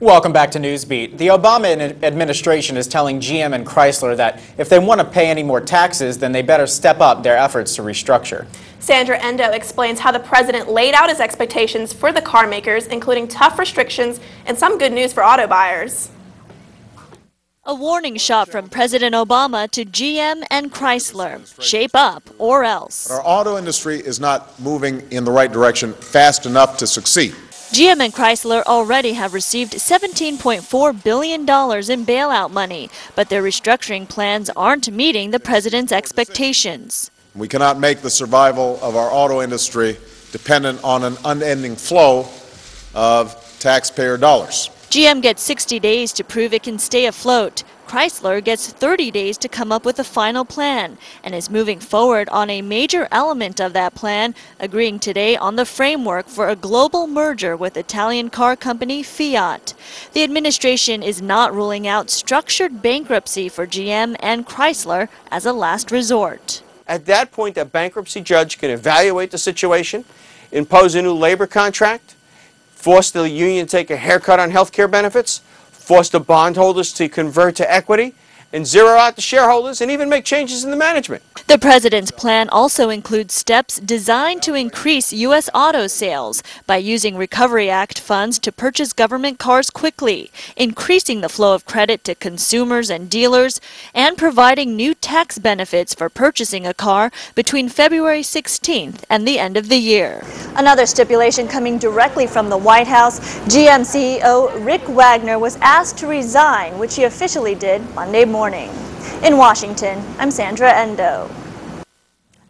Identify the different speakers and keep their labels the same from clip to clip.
Speaker 1: Welcome back to Newsbeat. The Obama administration is telling GM and Chrysler that if they want to pay any more taxes, then they better step up their efforts to restructure.
Speaker 2: Sandra Endo explains how the president laid out his expectations for the car makers, including tough restrictions and some good news for auto buyers.
Speaker 3: A warning shot from President Obama to GM and Chrysler. Shape up or else.
Speaker 4: Our auto industry is not moving in the right direction fast enough to succeed.
Speaker 3: GM and Chrysler already have received $17.4 billion in bailout money, but their restructuring plans aren't meeting the president's expectations.
Speaker 4: We cannot make the survival of our auto industry dependent on an unending flow of taxpayer dollars.
Speaker 3: GM gets 60 days to prove it can stay afloat. Chrysler gets 30 days to come up with a final plan and is moving forward on a major element of that plan, agreeing today on the framework for a global merger with Italian car company Fiat. The administration is not ruling out structured bankruptcy for GM and Chrysler as a last resort.
Speaker 5: At that point, a bankruptcy judge can evaluate the situation, impose a new labor contract, force the union to take a haircut on health care benefits, force the bondholders to convert to equity, and zero out the shareholders, and even make changes in the management.
Speaker 3: The president's plan also includes steps designed to increase U.S. auto sales by using Recovery Act funds to purchase government cars quickly, increasing the flow of credit to consumers and dealers, and providing new tax benefits for purchasing a car between February 16th and the end of the year. Another stipulation coming directly from the White House, GM CEO Rick Wagner was asked to resign, which he officially did Monday morning. In Washington, I'm Sandra Endo.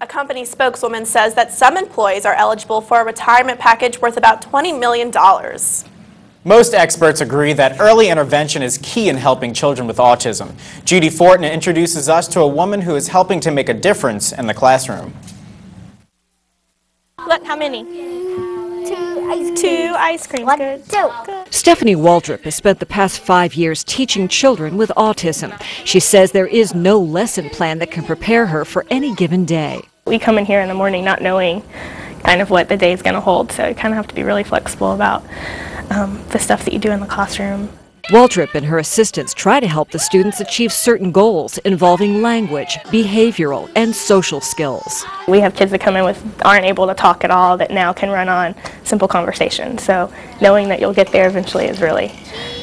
Speaker 2: A company spokeswoman says that some employees are eligible for a retirement package worth about $20 million.
Speaker 1: Most experts agree that early intervention is key in helping children with autism. Judy Fortin introduces us to a woman who is helping to make a difference in the classroom.
Speaker 2: Look, how many? Two ice creams. Good.
Speaker 6: Stephanie Waldrop has spent the past 5 years teaching children with autism. She says there is no lesson plan that can prepare her for any given day.
Speaker 7: We come in here in the morning not knowing kind of what the day is going to hold, so you kind of have to be really flexible about the stuff that you do in the classroom.
Speaker 6: Waldrop and her assistants try to help the students achieve certain goals involving language, behavioral, and social skills.
Speaker 7: We have kids that come in aren't able to talk at all that now can run on simple conversation. So knowing that you'll get there eventually is really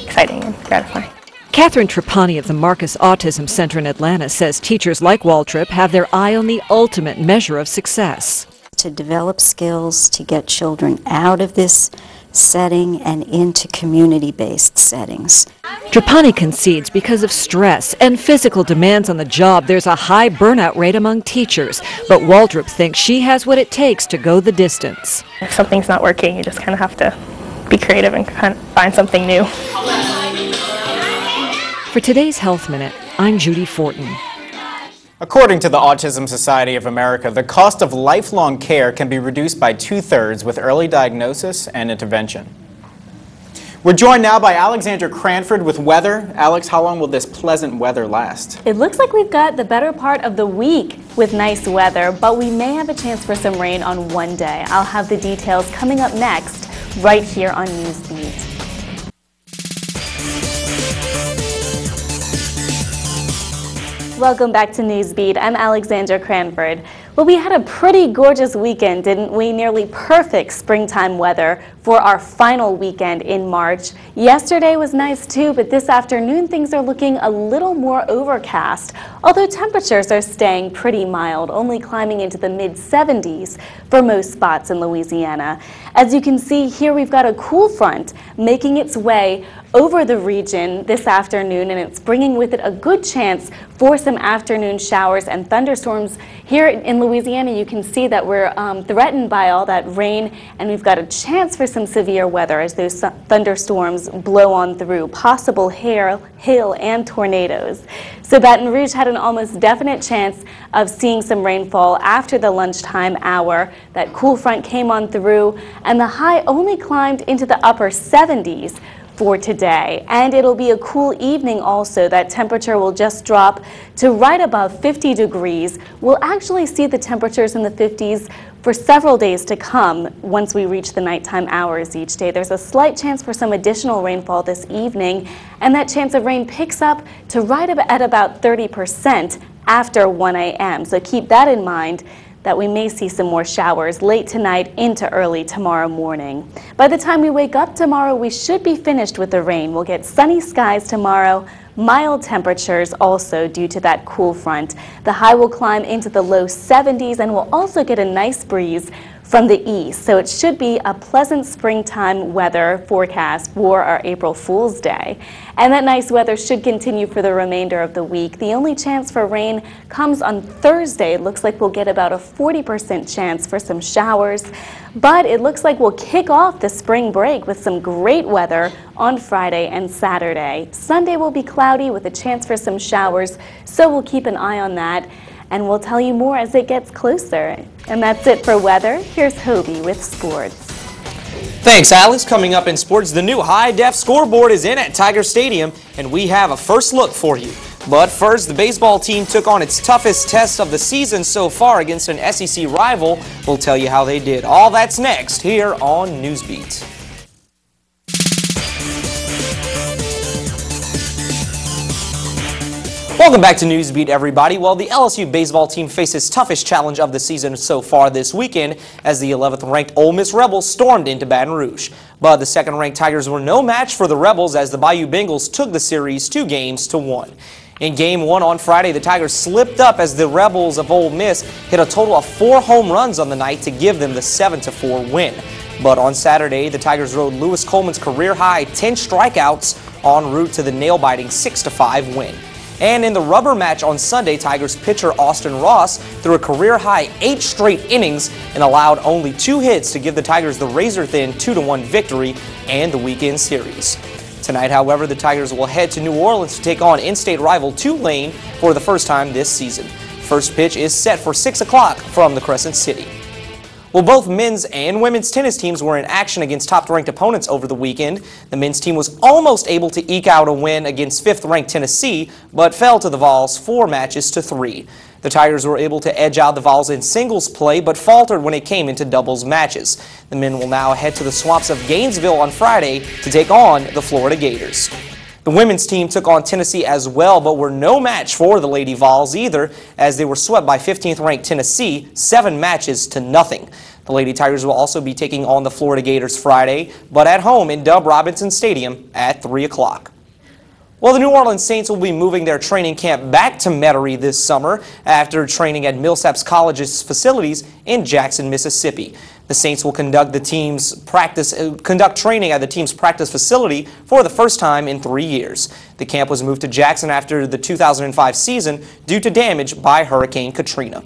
Speaker 7: exciting and gratifying.
Speaker 6: Catherine Trapani of the Marcus Autism Center in Atlanta says teachers like Waldrop have their eye on the ultimate measure of success.
Speaker 8: To develop skills to get children out of this setting and into community-based settings.
Speaker 6: Trapani concedes because of stress and physical demands on the job, there's a high burnout rate among teachers, but Waldrop thinks she has what it takes to go the distance.
Speaker 7: If something's not working, you just kind of have to be creative and kind of find something new.
Speaker 6: For today's Health Minute, I'm Judy Fortin.
Speaker 1: According to the Autism Society of America, the cost of lifelong care can be reduced by 2/3 with early diagnosis and intervention. We're joined now by Alexandra Cranford with weather. Alex, how long will this pleasant weather last?
Speaker 9: It looks like we've got the better part of the week with nice weather, but we may have a chance for some rain on one day. I'll have the details coming up next, right here on Newsbeat. Welcome back to Newsbeat. I'm Alexandra Cranford. Well, we had a pretty gorgeous weekend, didn't we? Nearly perfect springtime weather for our final weekend in March. Yesterday was nice too, but this afternoon things are looking a little more overcast, although temperatures are staying pretty mild, only climbing into the mid-70s for most spots in Louisiana. As you can see here, we've got a cool front making its way over the region this afternoon, and it's bringing with it a good chance for some afternoon showers and thunderstorms. Here in Louisiana, you can see that we're threatened by all that rain, and we've got a chance for some severe weather as those thunderstorms blow on through, possible hail and tornadoes. So Baton Rouge had an almost definite chance of seeing some rainfall after the lunchtime hour. That cool front came on through, and the high only climbed into the upper 70s for today. And it'll be a cool evening also. That temperature will just drop to right above 50 degrees. We'll actually see the temperatures in the 50s for several days to come once we reach the nighttime hours each day. There's a slight chance for some additional rainfall this evening, and that chance of rain picks up to right at about 30% after 1 a.m. So keep that in mind, that we may see some more showers late tonight into early tomorrow morning. By the time we wake up tomorrow, we should be finished with the rain. We'll get sunny skies tomorrow, mild temperatures also due to that cool front. The high will climb into the low 70s, and we'll also get a nice breeze from the east. So it should be a pleasant springtime weather forecast for our April Fool's Day. And that nice weather should continue for the remainder of the week. The only chance for rain comes on Thursday. It looks like we'll get about a 40% chance for some showers. But it looks like we'll kick off the spring break with some great weather on Friday and Saturday. Sunday will be cloudy with a chance for some showers, so we'll keep an eye on that. And we'll tell you more as it gets closer. And that's it for weather. Here's Hobie with sports.
Speaker 10: Thanks, Alice. Coming up in sports, the new high-def scoreboard is in at Tiger Stadium, and we have a first look for you. But first, the baseball team took on its toughest test of the season so far against an SEC rival. We'll tell you how they did. All that's next here on Newsbeat. Welcome back to Newsbeat, everybody. Well, the LSU baseball team faced its toughest challenge of the season so far this weekend as the 11th-ranked Ole Miss Rebels stormed into Baton Rouge. But the second-ranked Tigers were no match for the Rebels as the Bayou Bengals took the series 2-1. In Game 1 on Friday, the Tigers slipped up as the Rebels of Ole Miss hit a total of 4 home runs on the night to give them the 7-4 win. But on Saturday, the Tigers rode Lewis Coleman's career-high 10 strikeouts en route to the nail-biting 6-5 win. And in the rubber match on Sunday, Tigers pitcher Austin Ross threw a career-high 8 straight innings and allowed only 2 hits to give the Tigers the razor-thin 2-1 victory and the weekend series. Tonight, however, the Tigers will head to New Orleans to take on in-state rival Tulane for the first time this season. First pitch is set for 6 o'clock from the Crescent City. Well, both men's and women's tennis teams were in action against top-ranked opponents over the weekend. The men's team was almost able to eke out a win against 5th-ranked Tennessee, but fell to the Vols 4-3. The Tigers were able to edge out the Vols in singles play, but faltered when it came into doubles matches. The men will now head to the swamps of Gainesville on Friday to take on the Florida Gators. The women's team took on Tennessee as well, but were no match for the Lady Vols either, as they were swept by 15th-ranked Tennessee 7-0. The Lady Tigers will also be taking on the Florida Gators Friday, but at home in Dub Robinson Stadium at 3 o'clock. Well, the New Orleans Saints will be moving their training camp back to Metairie this summer after training at Millsaps College's facilities in Jackson, Mississippi. The Saints will conduct training at the team's practice facility for the first time in 3 years. The camp was moved to Jackson after the 2005 season due to damage by Hurricane Katrina.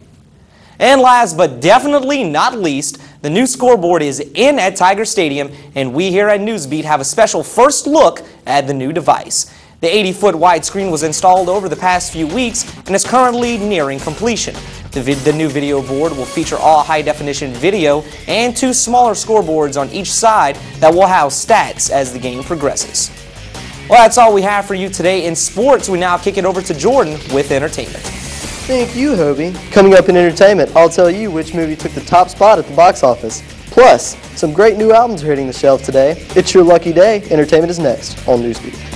Speaker 10: And last but definitely not least, the new scoreboard is in at Tiger Stadium, and we here at Newsbeat have a special first look at the new device. The 80-foot widescreen was installed over the past few weeks and is currently nearing completion. The new video board will feature all high-definition video and 2 smaller scoreboards on each side that will house stats as the game progresses. Well, that's all we have for you today in sports. We now kick it over to Jordan with entertainment.
Speaker 11: Thank you, Hobie. Coming up in entertainment, I'll tell you which movie took the top spot at the box office. Plus, some great new albums are hitting the shelf today. It's your lucky day. Entertainment is next on Newsbeat.